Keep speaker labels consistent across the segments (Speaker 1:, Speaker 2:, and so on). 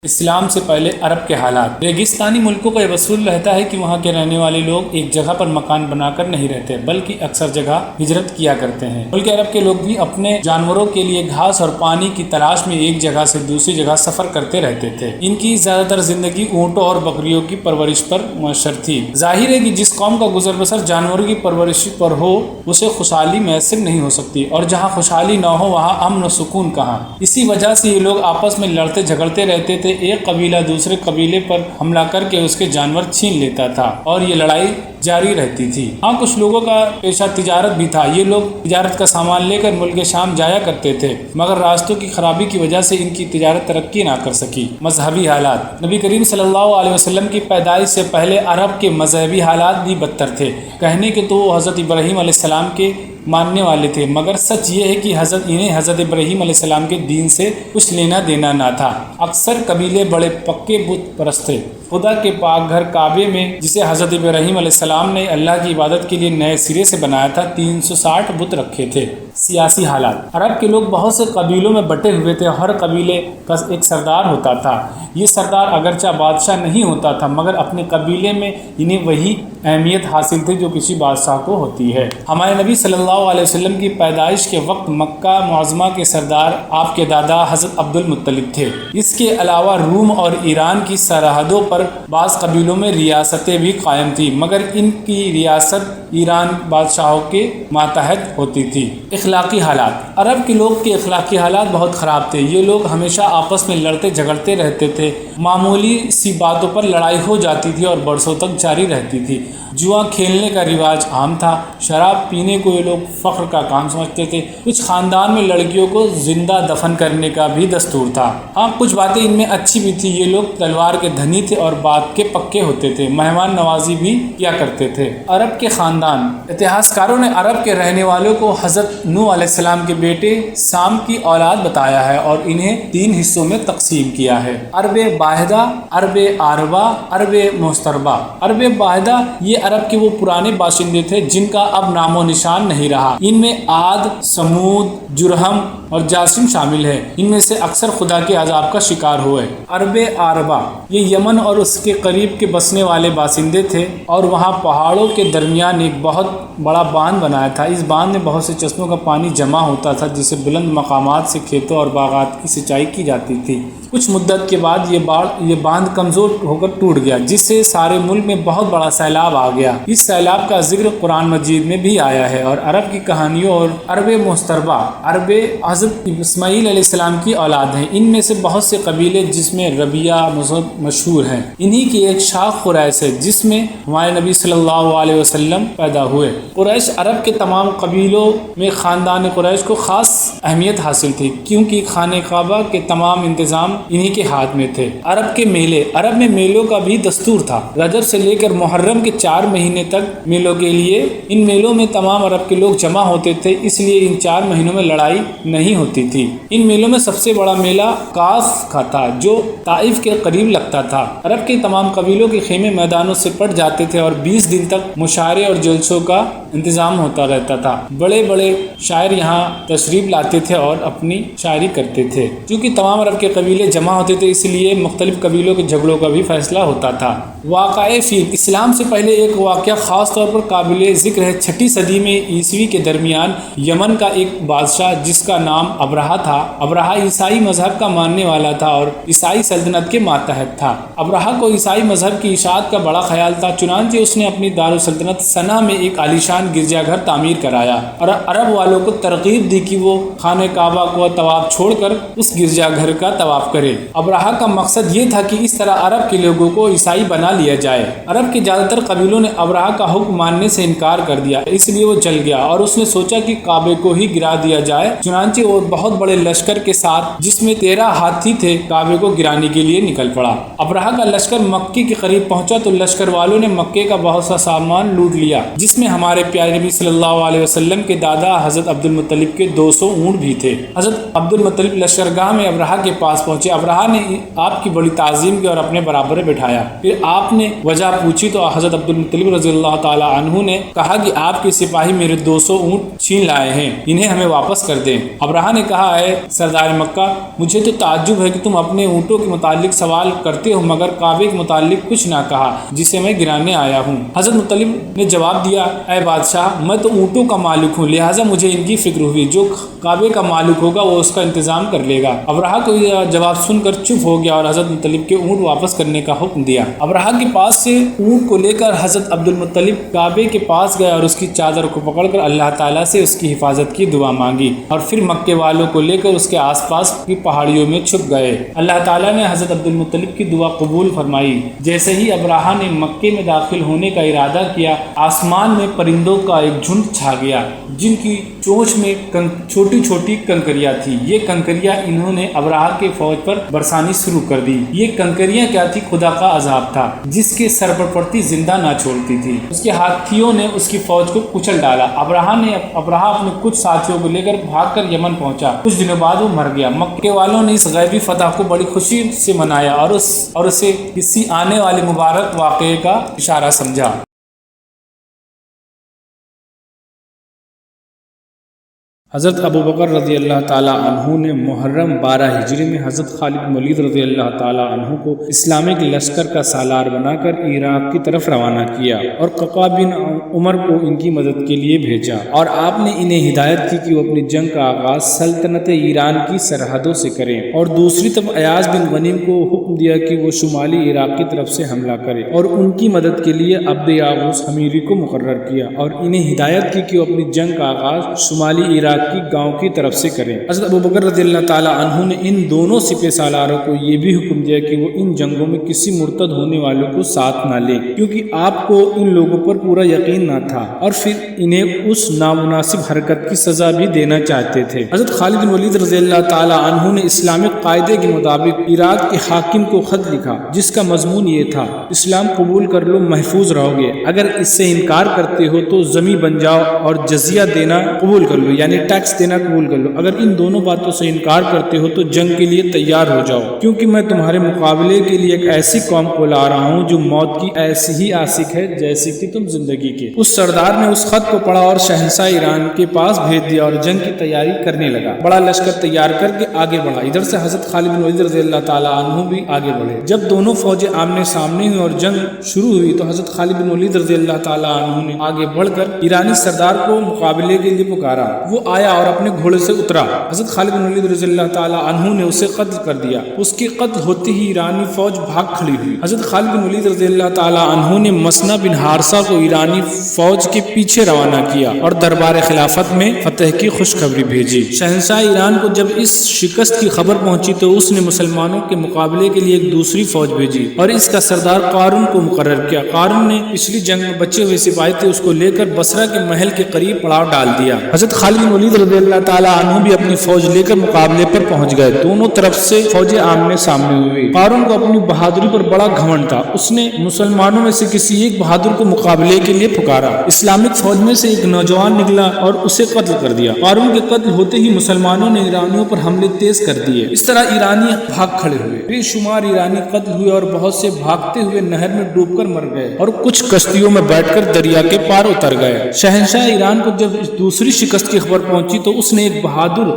Speaker 1: اسلام سے پہلے عرب کے حالات۔ ریگستانی ملکوں کا یہ اصول رہتا ہے کہ وہاں کے رہنے والے لوگ ایک جگہ پر مکان بنا کر نہیں رہتے بلکہ اکثر جگہ ہجرت کیا کرتے ہیں۔ ملک عرب کے لوگ بھی اپنے جانوروں کے لیے گھاس اور پانی کی تلاش میں ایک جگہ سے دوسری جگہ سفر کرتے رہتے تھے۔ ان کی زیادہ تر زندگی اونٹوں اور بکریوں کی پرورش پر منحصر تھی۔ ظاہر ہے کہ جس قوم کا گزر بسر جانوروں کی پرورش پر ہو اسے خوشحالی میسر نہیں ہو سکتی، اور جہاں خوشحالی نہ ہو وہاں امن و سکون کہاں۔ اسی وجہ سے یہ لوگ آپس میں لڑتے جھگڑتے رہتے تھے۔ ایک قبیلہ دوسرے قبیلے پر حملہ کر کے اس کے جانور چھین لیتا تھا اور یہ لڑائی جاری رہتی تھی۔ ہاں، کچھ لوگوں کا پیشہ تجارت بھی تھا۔ یہ لوگ تجارت کا سامان لے کر ملک شام جایا کرتے تھے، مگر راستوں کی خرابی کی وجہ سے ان کی تجارت ترقی نہ کر سکی۔ مذہبی حالات۔ نبی کریم صلی اللہ علیہ وسلم کی پیدائش سے پہلے عرب کے مذہبی حالات بھی بدتر تھے۔ کہنے کے تو وہ حضرت ابراہیم علیہ السلام کے ماننے والے تھے، مگر سچ یہ ہے کہ انہیں حضرت ابراہیم علیہ السلام کے دین سے کچھ لینا دینا نہ تھا۔ اکثر قبیلے بڑے پکے بت پرست تھے۔ خدا کے پاک گھر کعبے میں، جسے حضرت ابراہیم علیہ السلام نے اللہ کی عبادت کے لیے نئے سرے سے بنایا تھا، 360 بت رکھے تھے۔ سیاسی حالات۔ عرب کے لوگ بہت سے قبیلوں میں بٹے ہوئے تھے۔ ہر قبیلے کا ایک سردار ہوتا تھا۔ یہ سردار اگرچہ بادشاہ نہیں ہوتا تھا، مگر اپنے قبیلے میں انہیں وہی اہمیت حاصل تھی جو کسی بادشاہ کو ہوتی ہے۔ ہمارے نبی صلی اللہ علیہ وسلم کی پیدائش کے وقت مکہ معظمہ کے سردار آپ کے دادا حضرت عبد المطلب تھے۔ اس کے علاوہ روم اور ایران کی سرحدوں پر بعض قبیلوں میں ریاستیں بھی قائم تھیں، مگر ان کی ریاست ایران بادشاہوں کے ماتحت ہوتی تھی۔ اخلاقی حالات۔ عرب کے لوگ کے اخلاقی حالات بہت خراب تھے۔ یہ لوگ ہمیشہ آپس میں لڑتے جھگڑتے رہتے تھے۔ معمولی سی باتوں پر لڑائی ہو جاتی تھی اور برسوں تک جاری رہتی تھی۔ جوا کھیلنے کا رواج عام تھا۔ شراب پینے کو یہ لوگ فخر کا کام سمجھتے تھے۔ کچھ خاندان میں لڑکیوں کو زندہ دفن کرنے کا بھی دستور تھا۔ ہاں، کچھ باتیں ان میں اچھی بھی تھی۔ یہ لوگ تلوار کے دھنی تھے اور بات کے پکے ہوتے تھے۔ مہمان نوازی بھی کیا کرتے تھے۔ عرب کے خاندان۔ اتہاس کاروں نے عرب کے رہنے والوں کو حضرت نوح علیہ السلام کے بیٹے سام کی اولاد بتایا ہے اور انہیں 3 حصوں میں تقسیم کیا ہے: عرب باحدہ، عرب عاربہ، عرب مستربہ۔ عرب باحدہ یہ عرب کے وہ پرانے باشندے تھے جن کا اب نام و نشان نہیں رہا۔ ان میں عاد، سمود، جرہم اور جاسم شامل ہے۔ ان میں سے اکثر خدا کے عذاب کا شکار ہوئے۔ عرب عاربہ یہ یمن اور اس کے قریب کے بسنے والے باشندے تھے اور وہاں پہاڑوں کے درمیان ایک بہت بڑا باندھ بنایا تھا۔ اس باندھ میں بہت سے چشموں کا پانی جمع ہوتا تھا جس سے بلند مقامات سے کھیتوں اور باغات کی سینچائی کی جاتی تھی۔ کچھ مدت کے بعد یہ باندھ کمزور ہو کر ٹوٹ گیا، جس سے سارے ملک میں بہت بڑا سیلاب آ گیا۔ اس سیلاب کا ذکر قرآن مجید میں بھی آیا ہے۔ اور عرب کی کہانیوں اور عرب مستربہ۔ عرب حضرت اسماعیل علیہ السلام کی اولاد ہیں۔ ان میں سے بہت سے قبیلے جس میں ربیہ مشہور ہیں، انہی کی ایک شاخ قریش ہے جس میں ہمارے نبی صلی اللہ علیہ وسلم پیدا ہوئے۔ قریش عرب کے تمام قبیلوں میں خاندان قریش کو خاص اہمیت حاصل تھی، کیونکہ خانہ کعبہ کے تمام انتظام انہی کے ہاتھ میں تھے۔ عرب کے میلے۔ عرب میں میلوں کا بھی دستور تھا۔ رجب سے لے کر محرم کے 4 مہینے تک میلوں کے لیے ان میلوں میں تمام عرب کے لوگ جمع ہوتے تھے، اس لیے ان 4 مہینوں میں لڑائی نہیں ہوتی تھی۔ ان میلوں میں سب سے بڑا میلہ کاف کا تھا جو طائف کے قریب لگتا تھا۔ عرب کے تمام قبیلوں کے خیمے میدانوں سے پٹ جاتے تھے اور 20 دن تک مشاعرے اور جلسوں کا انتظام ہوتا رہتا تھا۔ بڑے بڑے شاعر یہاں تشریف لاتے تھے اور اپنی شاعری کرتے تھے۔ چونکہ تمام عرب کے قبیلے جمع ہوتے تھے، اس لیے مختلف قبیلوں کے جھگڑوں کا بھی فیصلہ ہوتا تھا۔ واقعہ فیل۔ اسلام سے پہلے ایک واقعہ خاص طور پر قابل ذکر ہے۔ 6 صدی میں عیسوی کے درمیان یمن کا ایک بادشاہ جس کا نام ابرہہ تھا۔ ابرہہ عیسائی مذہب کا ماننے والا تھا اور عیسائی سلطنت کے ماتحت تھا۔ ابرہہ کو عیسائی مذہب کی اشاعت کا بڑا خیال تھا، چنانچہ اس نے اپنی دارالسلطنت صنعا میں ایک عالیشان گرجا گھر تعمیر کرایا اور عرب والوں کو ترغیب دی کہ وہ خانہ کعبہ کو طواف چھوڑ کر اس گرجا گھر کا طواف کرے۔ ابرہہ کا مقصد یہ تھا کہ اس طرح عرب کے لوگوں کو عیسائی بنا لیا جائے۔ عرب کے زیادہ تر قبیلوں نے ابرہہ کا حکم ماننے سے انکار کر دیا، اس لیے وہ جل گیا اور اس نے سوچا کہ کعبے کو ہی گرا دیا جائے۔ چنانچہ وہ بہت بڑے لشکر کے ساتھ، جس میں 13 ہاتھی تھے، کعبے کو گرانے کے لیے نکل پڑا۔ ابرہہ کا لشکر مکے کے قریب پہنچا تو لشکر والوں نے مکے کا بہت سا سامان لوٹ لیا جس میں ہمارے پیارے نبی صلی اللہ علیہ وسلم کے دادا حضرت عبد المطلب کے 200 اونٹ بھی تھے۔ حضرت عبد المطلب لشکرگاہ میں ابرہہ کے پاس پہنچے۔ ابرہہ نے آپ کی بڑی تعظیم کی اور اپنے برابر بٹھایا۔ پھر آپ نے وجہ پوچھی تو حضرت عبد المطلب رضی اللہ تعالی عنہ نے کہا کہ آپ کے سپاہی میرے 200 اونٹ چھین لائے ہیں، انہیں ہمیں واپس کر دیں۔ ابرہہ نے کہا، اے سردار مکہ، مجھے تو تعجب ہے کہ تم اپنے اونٹوں کے متعلق سوال کرتے ہو مگر کعبے کے متعلق کچھ نہ کہا جسے میں گرانے آیا ہوں۔ حضرت مطلب نے جواب دیا، اے بادشاہ، میں تو اونٹوں کا مالک ہوں، لہٰذا مجھے ان کی فکر ہوئی، جو کعبے کا مالک ہوگا وہ اس کا انتظام کر لے گا۔ ابرہہ کو یہ جواب سن کر چپ ہو گیا اور حضرت مطلب کے اونٹ واپس کرنے کا حکم دیا۔ ابرہہ کے پاس سے اونٹ کو لے کر حضرت عبد المطلب کعبے کے پاس گئے اور اس کی چادر کو پکڑ کر اللہ تعالیٰ سے اس کی حفاظت کی دعا مانگی اور پھر مکے والوں کو لے کر اس کے آس پاس کی پہاڑیوں میں چھپ گئے۔ اللہ تعالیٰ نے حضرت عبد المطلب کی دعا قبول فرمائی۔ جیسے ہی ابرہہ نے مکے میں داخل ہونے کا ارادہ کیا، آسمان میں پرندوں کا ایک جھنڈ چھا گیا جن کی چونچ میں چھوٹی چھوٹی کنکریاں تھی۔ یہ کنکریاں انہوں نے ابرہہ کے فوج پر برسانی شروع کر دی۔ یہ کنکریاں کیا تھی؟ خدا کا عذاب تھا جس کے سر پر پڑتی زندہ نہ چھوڑتی تھی۔ اس کے ہاتھیوں نے اس کی فوج کو کچل ڈالا۔ ابرہہ اپنے کچھ ساتھیوں کو لے کر بھاگ کر یمن پہنچا۔ کچھ دنوں بعد وہ مر گیا۔ مکے والوں نے اس غیبی فتح کو بڑی خوشی سے منایا اور اسے کسی آنے والے مبارک واقعے کا اشارہ سمجھا۔ حضرت ابو بکر رضی اللہ تعالیٰ عنہ نے محرم 12 ہجری میں حضرت خالد بن ولید رضی اللہ تعالیٰ عنہ کو اسلامک لشکر کا سالار بنا کر عراق کی طرف روانہ کیا اور ققا بن عمر کو ان کی مدد کے لیے بھیجا، اور آپ نے انہیں ہدایت کی کہ وہ اپنی جنگ کا آغاز سلطنت ایران کی سرحدوں سے کریں، اور دوسری طرف ایاز بن غنیم کو حکم دیا کہ وہ شمالی عراق کی طرف سے حملہ کرے، اور ان کی مدد کے لیے عبد یاغوس حمیری کو مقرر کیا اور انہیں ہدایت کی کہ وہ اپنی جنگ کا آغاز شمالی عراق کی گاؤں کی طرف سے کریں۔ حضرت ابو بکر رضی اللہ تعالیٰ عنہ نے ان دونوں سپہ سالاروں کو یہ بھی حکم دیا کہ وہ ان جنگوں میں کسی مرتد ہونے والوں کو ساتھ نہ لیں، کیونکہ آپ کو ان لوگوں پر پورا یقین نہ تھا، اور پھر انہیں اس نامناسب حرکت کی سزا بھی دینا چاہتے تھے۔ حضرت خالد بن ولید رضی اللہ تعالیٰ عنہ نے اسلامک قاعدے کے مطابق عراق کے حاکم کو خط لکھا جس کا مضمون یہ تھا، اسلام قبول کر لو، محفوظ رہو گے، اگر اس سے انکار کرتے ہو تو ذمی بن جاؤ اور جزیہ دینا قبول کر لو، یعنی ٹیکس دینا قبول کر لو، اگر ان دونوں باتوں سے انکار کرتے ہو تو جنگ کے لیے تیار ہو جاؤ، کیونکہ میں تمہارے مقابلے کے لیے ایک ایسی قوم کو لا رہا ہوں جو موت کی ایسی ہی عاشق ہے جیسے کہ تم زندگی کے۔ اس سردار نے اس خط کو پڑھا اور شہنشاہ ایران کے پاس بھیج دیا اور جنگ کی تیاری کرنے لگا، بڑا لشکر تیار کر کے آگے بڑھا۔ ادھر سے حضرت خالد بن ولید رضی اللہ تعالیٰ عنہ بھی آگے بڑھے۔ جب دونوں فوجیں آمنے سامنے ہوئی اور جنگ شروع ہوئی تو حضرت خالد بن ولید رضی اللہ تعالیٰ عنہ نے آگے بڑھ کر ایرانی سردار کو مقابلے کے لیے پکارا۔ وہ آیا اور اپنے گھوڑے سے اترا۔ حضرت خالد بن ولید رضی اللہ تعالیٰ عنہ نے اسے قتل کر دیا۔ اس کے قتل ہوتے ہی ایرانی فوج بھاگ کھڑی ہوئی۔ حضرت خالد بن ولید رضی اللہ تعالیٰ عنہ نے مسنہ بن حارثہ کو ایرانی فوج کے پیچھے روانہ کیا اور دربار خلافت میں فتح کی خوشخبری بھیجی۔ شہنشاہ ایران کو جب اس شکست کی خبر پہنچی تو اس نے مسلمانوں کے مقابلے کے لیے ایک دوسری فوج بھیجی اور اس کا سردار قارون کو مقرر کیا۔ قارون نے پچھلی جنگ میں بچے ہوئے سپاہی تھے، اس کو لے کر بصرہ کے محل کے قریب پڑاؤ ڈال دیا۔ حضرت خالد بن ولید رضی اللہ تعالیٰ عنہ بھی اپنی فوج لے کر مقابلے پر پہنچ گئے۔ دونوں طرف سے فوجیں آمنے سامنے ہوئی۔ قارون کو اپنی بہادری پر بڑا گھمنڈ تھا، اس نے مسلمانوں میں سے کسی ایک بہادر کو مقابلے کے لیے پکارا۔ اسلامک فوج میں سے ایک نوجوان نکلا اور اسے قتل کر دیا۔ قارون کے قتل ہوتے ہی مسلمانوں نے ایرانیوں پر حملے تیز کر دیے۔ اس طرح ایرانی بھاگ کھڑے ہوئے۔ بے شمار ایرانی قتل ہوئے اور بہت سے بھاگتے ہوئے نہر میں ڈوب کر مر گئے اور کچھ کشتیوں میں بیٹھ کر دریا کے پار اتر گئے۔ شہنشاہ ایران کو جب اس دوسری شکست کی خبر پہنچی تو اس نے ایک بہادر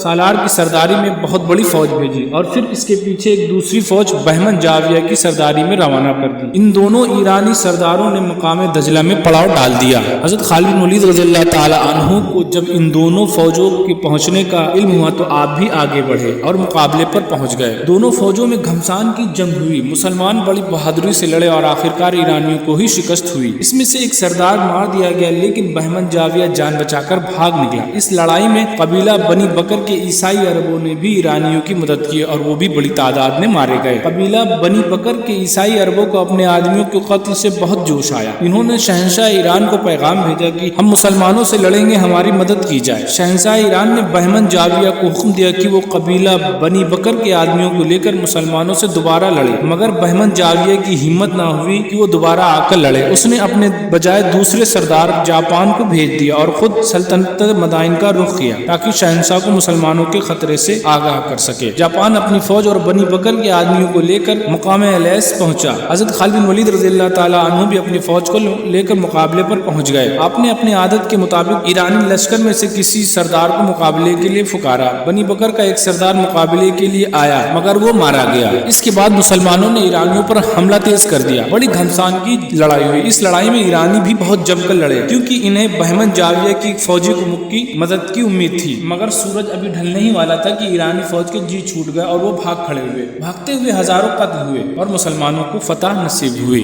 Speaker 1: سالار کی سرداری میں بہت بڑی فوج بھیجی اور پھر اس کے پیچھے ایک دوسری فوج بہمن جاویہ کی سرداری میں روانہ کر دی۔ ان دونوں ایرانی سرداروں نے مقام دجلہ میں پڑاؤ ڈال دیا۔ حضرت خالد بن ولید رضی اللہ تعالی عنہ کو جب ان دونوں فوجوں کے پہنچنے کا علم ہوا تو آپ بھی آگے بڑھے اور مقابلے پر پہنچ گئے۔ دونوں فوجوں میں گھمسان کی جنگ ہوئی۔ مسلمان بڑی بہادری سے لڑے اور آخرکار ایرانیوں کو ہی شکست ہوئی۔ اس میں سے ایک سردار مار دیا گیا لیکن بہمن جاویہ جان بچا کر بھاگ نکلا۔ اس اس لڑائی میں قبیلہ بنی بکر کے عیسائی عربوں نے بھی ایرانیوں کی مدد کی اور وہ بھی بڑی تعداد میں مارے گئے۔ قبیلہ بنی بکر کے عیسائی عربوں کو اپنے آدمیوں کے قتل سے بہت جوش آیا۔ انہوں نے شہنشاہ ایران کو پیغام بھیجا کہ ہم مسلمانوں سے لڑیں گے، ہماری مدد کی جائے۔ شہنشاہ ایران نے بہمن جاویہ کو حکم دیا کہ وہ قبیلہ بنی بکر کے آدمیوں کو لے کر مسلمانوں سے دوبارہ لڑے، مگر بہمن جاویہ کی ہمت نہ ہوئی کہ وہ دوبارہ آ کر لڑے۔ اس نے اپنے بجائے دوسرے سردار جاپان کو بھیج دیا اور خود سلطنت مدائن کا رخ کیا تاکہ شہنشاہ کو مسلمانوں کے خطرے سے آگاہ کر سکے۔ جاپان اپنی فوج اور بنی بکر کے آدمیوں کو لے کر مقام الیس پہنچا۔ حضرت خالد بن ولید رضی اللہ تعالیٰ عنہ بھی اپنی فوج کو لے کر مقابلے پر پہنچ گئے۔ آپ نے اپنی عادت کے مطابق ایرانی لشکر میں سے کسی سردار کو مقابلے کے لیے پکارا۔ بنی بکر کا ایک سردار مقابلے کے لیے آیا مگر وہ مارا گیا۔ اس کے بعد مسلمانوں نے ایرانیوں پر حملہ تیز کر دیا۔ بڑی گھمسان کی لڑائی ہوئی۔ اس لڑائی میں ایرانی بھی بہت جم کر لڑے کیونکہ انہیں بہمن جاویہ کی فوجی کی مدد کی امید تھی، مگر سورج ابھی ڈھلنے ہی والا تھا کہ ایرانی فوج کے جی چھوٹ گئے اور وہ بھاگ کھڑے ہوئے۔ بھاگتے ہوئے ہزاروں قتل ہوئے اور مسلمانوں کو فتح نصیب ہوئی۔